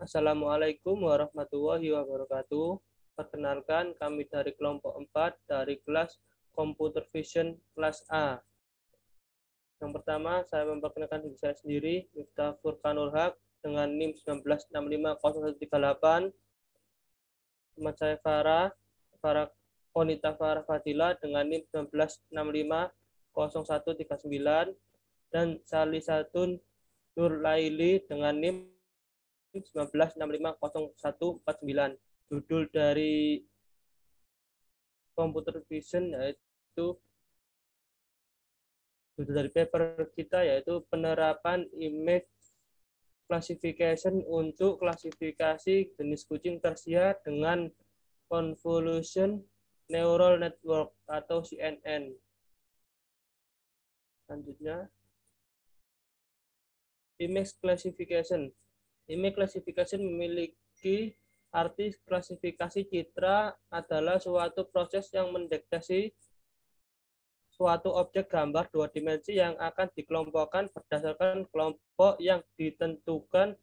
Assalamualaikum warahmatullahi wabarakatuh. Perkenalkan, kami dari kelompok 4 dari kelas Computer Vision kelas A. Yang pertama, saya memperkenalkan diri saya sendiri, Miftah Furkanul Haq, dengan NIM 19650138. Teman saya Farah Konita Farah Fadila dengan NIM 19650139. Dan Salisatun Nur Laili dengan NIM 19650149. Judul dari Computer Vision yaitu judul dari paper kita yaitu penerapan image classification untuk klasifikasi jenis kucing tersier dengan convolution neural network atau CNN. Selanjutnya, image classification. Image classification memiliki arti klasifikasi citra adalah suatu proses yang mendeteksi suatu objek gambar dua dimensi yang akan dikelompokkan berdasarkan kelompok yang ditentukan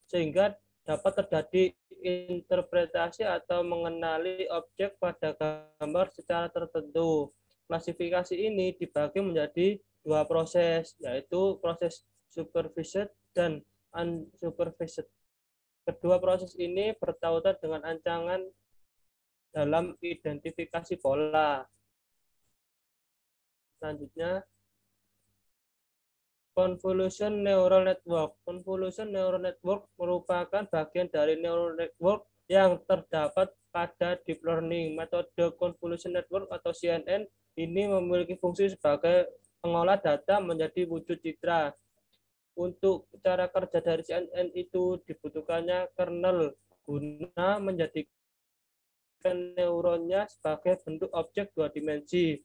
sehingga dapat terjadi interpretasi atau mengenali objek pada gambar secara tertentu. Klasifikasi ini dibagi menjadi dua proses, yaitu proses supervised dan unsupervised. Kedua proses ini bertautan dengan ancaman dalam identifikasi pola. Selanjutnya, convolution neural network. Convolution neural network merupakan bagian dari neural network yang terdapat pada deep learning. Metode convolution network atau CNN ini memiliki fungsi sebagai pengolah data menjadi wujud citra. Untuk cara kerja dari CNN itu dibutuhkannya kernel guna menjadikan neuronnya sebagai bentuk objek dua dimensi.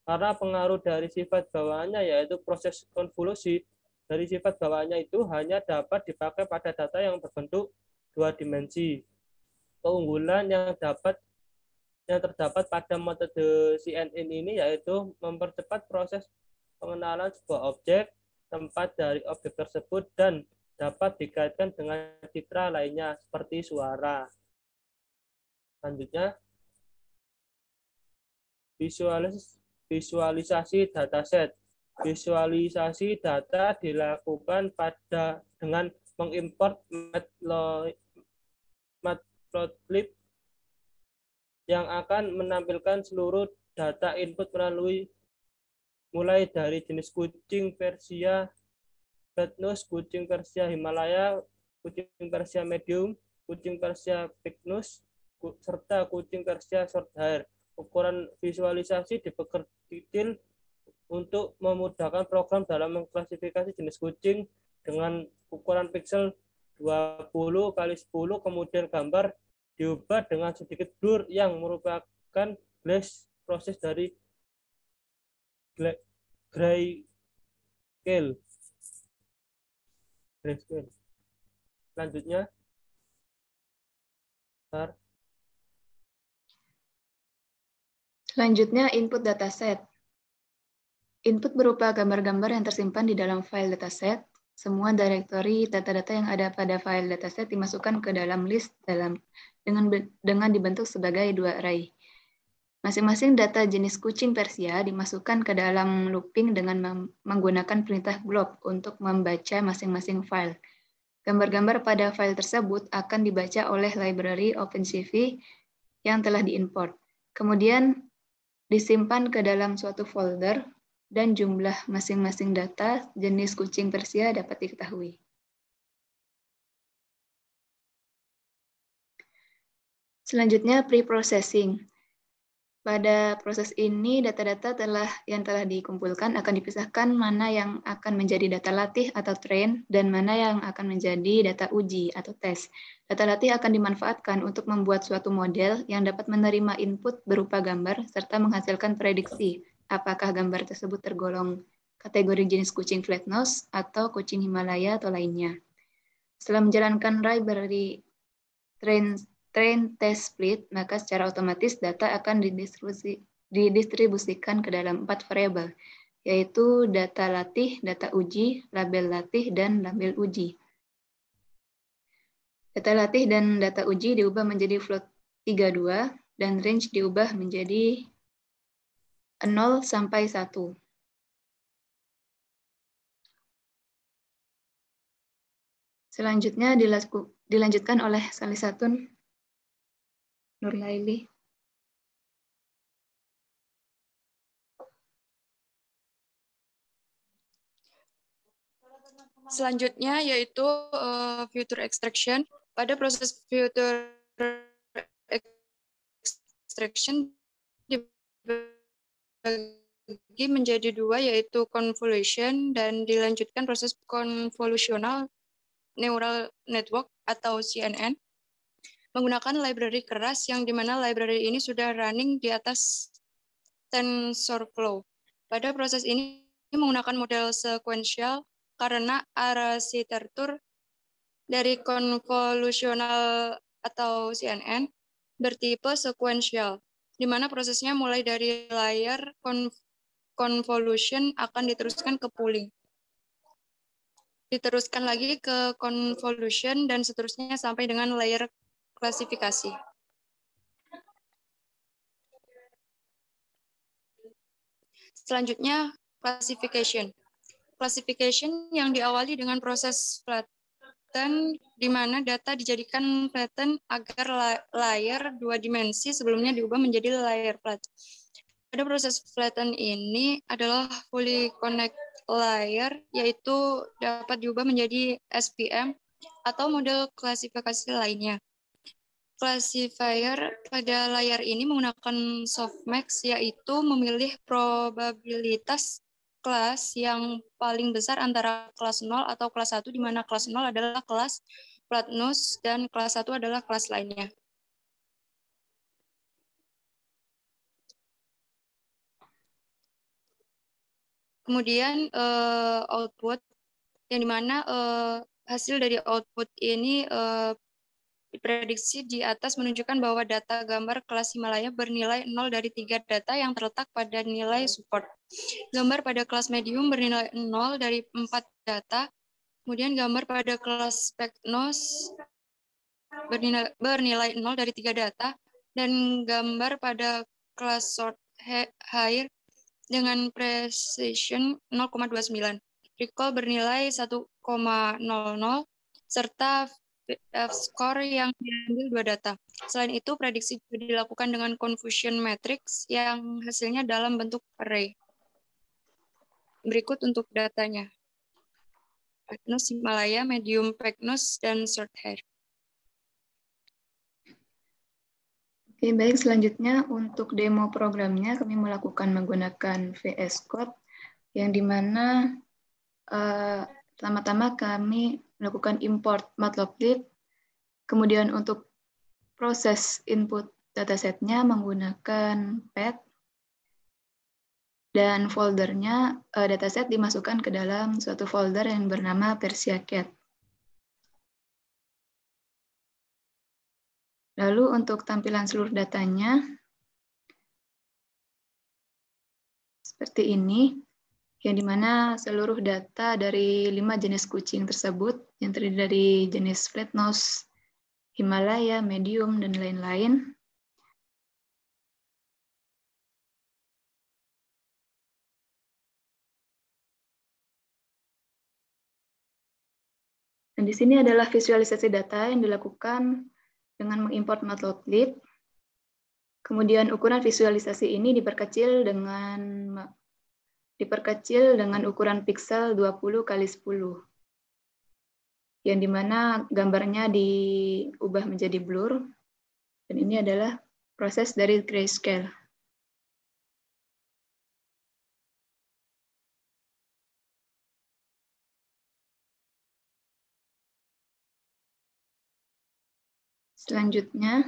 Karena pengaruh dari sifat bawaannya yaitu proses konvolusi, dari sifat bawaannya itu hanya dapat dipakai pada data yang berbentuk dua dimensi. Keunggulan yang terdapat pada metode CNN ini yaitu mempercepat proses pengenalan sebuah objek, tempat dari objek tersebut, dan dapat dikaitkan dengan citra lainnya seperti suara. Selanjutnya, visualisasi dataset. Visualisasi data dilakukan dengan mengimport matplotlib yang akan menampilkan seluruh data input mulai dari jenis kucing Persia Red-Nose, kucing Persia Himalaya, kucing Persia medium, kucing Persia Big-Nose, serta kucing Persia Short-Hair. Ukuran visualisasi diperkecil untuk memudahkan program dalam mengklasifikasi jenis kucing dengan ukuran pixel 20 kali 10, kemudian gambar diubah dengan sedikit blur yang merupakan glaze proses dari grayscale. Selanjutnya, input dataset. Input berupa gambar-gambar yang tersimpan di dalam file dataset. Semua direktori data-data yang ada pada file dataset dimasukkan ke dalam list dengan dibentuk sebagai dua array. Masing-masing data jenis kucing Persia dimasukkan ke dalam looping dengan menggunakan perintah glob untuk membaca masing-masing file. Gambar-gambar pada file tersebut akan dibaca oleh library OpenCV yang telah diimport. Kemudian disimpan ke dalam suatu folder dan jumlah masing-masing data jenis kucing Persia dapat diketahui. Selanjutnya, pre-processing. Pada proses ini, data-data yang telah dikumpulkan akan dipisahkan mana yang akan menjadi data latih atau train dan mana yang akan menjadi data uji atau tes. Data latih akan dimanfaatkan untuk membuat suatu model yang dapat menerima input berupa gambar serta menghasilkan prediksi apakah gambar tersebut tergolong kategori jenis kucing flat nose atau kucing Himalaya atau lainnya. Setelah menjalankan library train test split, maka secara otomatis data akan didistribusikan ke dalam 4 variabel, yaitu data latih, data uji, label latih, dan label uji. Data latih dan data uji diubah menjadi float 32 dan range diubah menjadi 0 sampai 1. Selanjutnya dilanjutkan oleh Salisatun Nurlaili. Selanjutnya yaitu future extraction. Pada proses future extraction dibagi menjadi dua, yaitu convolution dan dilanjutkan proses convolutional neural network atau CNN menggunakan library keras yang dimana library ini sudah running di atas TensorFlow. Pada proses ini menggunakan model sequential karena arsitektur dari konvolusional atau CNN bertipe sequential, di mana prosesnya mulai dari layer convolution akan diteruskan ke pooling. Diteruskan lagi ke convolution dan seterusnya sampai dengan layer klasifikasi. Selanjutnya, classification. Classification yang diawali dengan proses flatten, di mana data dijadikan flatten agar layer 2 dimensi sebelumnya diubah menjadi layer flat. Pada proses flatten ini adalah fully connect layer, yaitu dapat diubah menjadi SVM atau model klasifikasi lainnya. Classifier pada layar ini menggunakan softmax, yaitu memilih probabilitas kelas yang paling besar antara kelas 0 atau kelas 1, di mana kelas 0 adalah kelas Platnus dan kelas 1 adalah kelas lainnya. Kemudian output, yang dimana hasil dari output ini diprediksi di atas menunjukkan bahwa data gambar kelas Himalaya bernilai 0 dari 3 data yang terletak pada nilai support. Gambar pada kelas medium bernilai 0 dari 4 data. Kemudian gambar pada kelas Specnos bernilai 0 dari 3 data. Dan gambar pada kelas short hair dengan precision 0,29. Recall bernilai 1,00 serta F-score yang diambil 2 data. Selain itu, prediksi juga dilakukan dengan confusion matrix yang hasilnya dalam bentuk array. Berikut untuk datanya. Patnus, Himalaya, medium Pecnos, dan short hair. Oke, baik. Selanjutnya untuk demo programnya kami melakukan menggunakan VS Code, yang dimana pertama-tama kami melakukan import matplotlib. Kemudian untuk proses input datasetnya menggunakan path, dan foldernya dataset dimasukkan ke dalam suatu folder yang bernama PersiaCat. Lalu untuk tampilan seluruh datanya seperti ini, yang dimana seluruh data dari 5 jenis kucing tersebut yang terdiri dari jenis flat nose, Himalaya, medium, dan lain-lain. Dan di sini adalah visualisasi data yang dilakukan dengan mengimport matplotlib. Kemudian ukuran visualisasi ini diperkecil dengan ukuran pixel 20 kali 10. Yang dimana gambarnya diubah menjadi blur, dan ini adalah proses dari grayscale. Selanjutnya,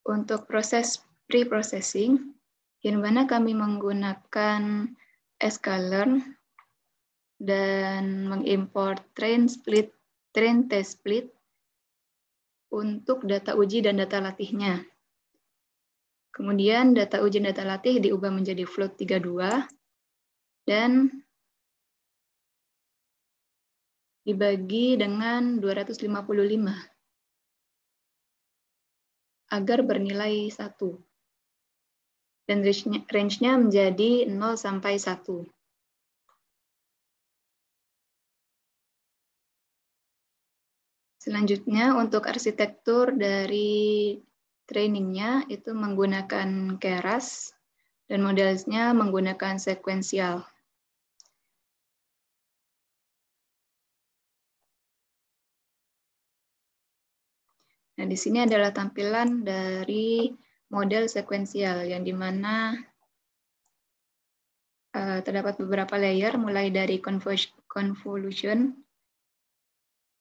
untuk proses pre-processing, yang mana kami menggunakan sklearn dan mengimport train test split untuk data uji dan data latihnya. Kemudian data uji dan data latih diubah menjadi float 32 dan dibagi dengan 255 agar bernilai 1. Dan range-nya menjadi 0 sampai 1. Selanjutnya untuk arsitektur dari trainingnya itu menggunakan Keras dan modelnya menggunakan sekuensial. Nah, di sini adalah tampilan dari model sekuensial yang dimana terdapat beberapa layer mulai dari convolution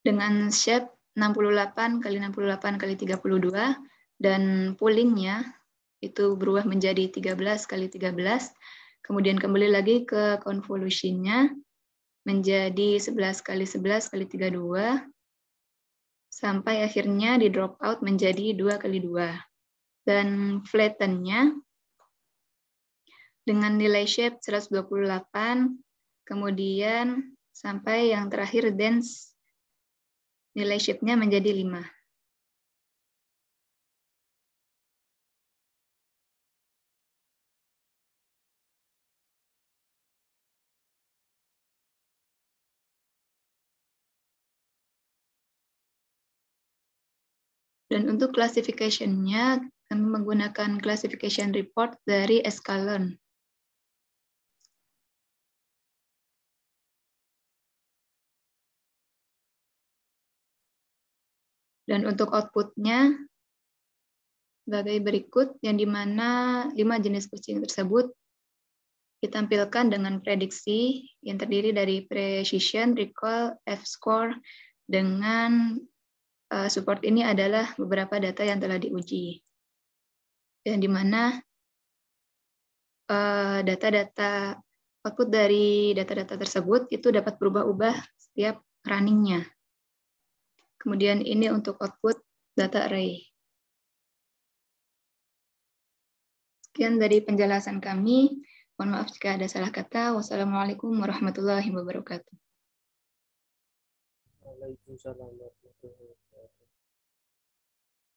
dengan shape 68 kali 68 kali 32 dan poolingnya itu berubah menjadi 13 kali 13, kemudian kembali lagi ke convolutionnya menjadi 11 kali 11 kali 32 sampai akhirnya di drop out menjadi 2 kali 2. Dan flatten-nya dengan nilai shape 128, kemudian sampai yang terakhir dense, nilai shape-nya menjadi 5. Dan untuk classification-nya, kami menggunakan classification report dari sklearn. Dan untuk output-nya sebagai berikut, yang dimana 5 jenis kucing tersebut ditampilkan dengan prediksi yang terdiri dari precision, recall, F-score, dengan support ini adalah beberapa data yang telah diuji. Yang dimana data-data output dari data-data tersebut itu dapat berubah-ubah setiap running-nya. Kemudian ini untuk output data array. Sekian dari penjelasan kami. Mohon maaf jika ada salah kata. Wassalamualaikum warahmatullahi wabarakatuh. Waalaikumsalam warahmatullahi wabarakatuh.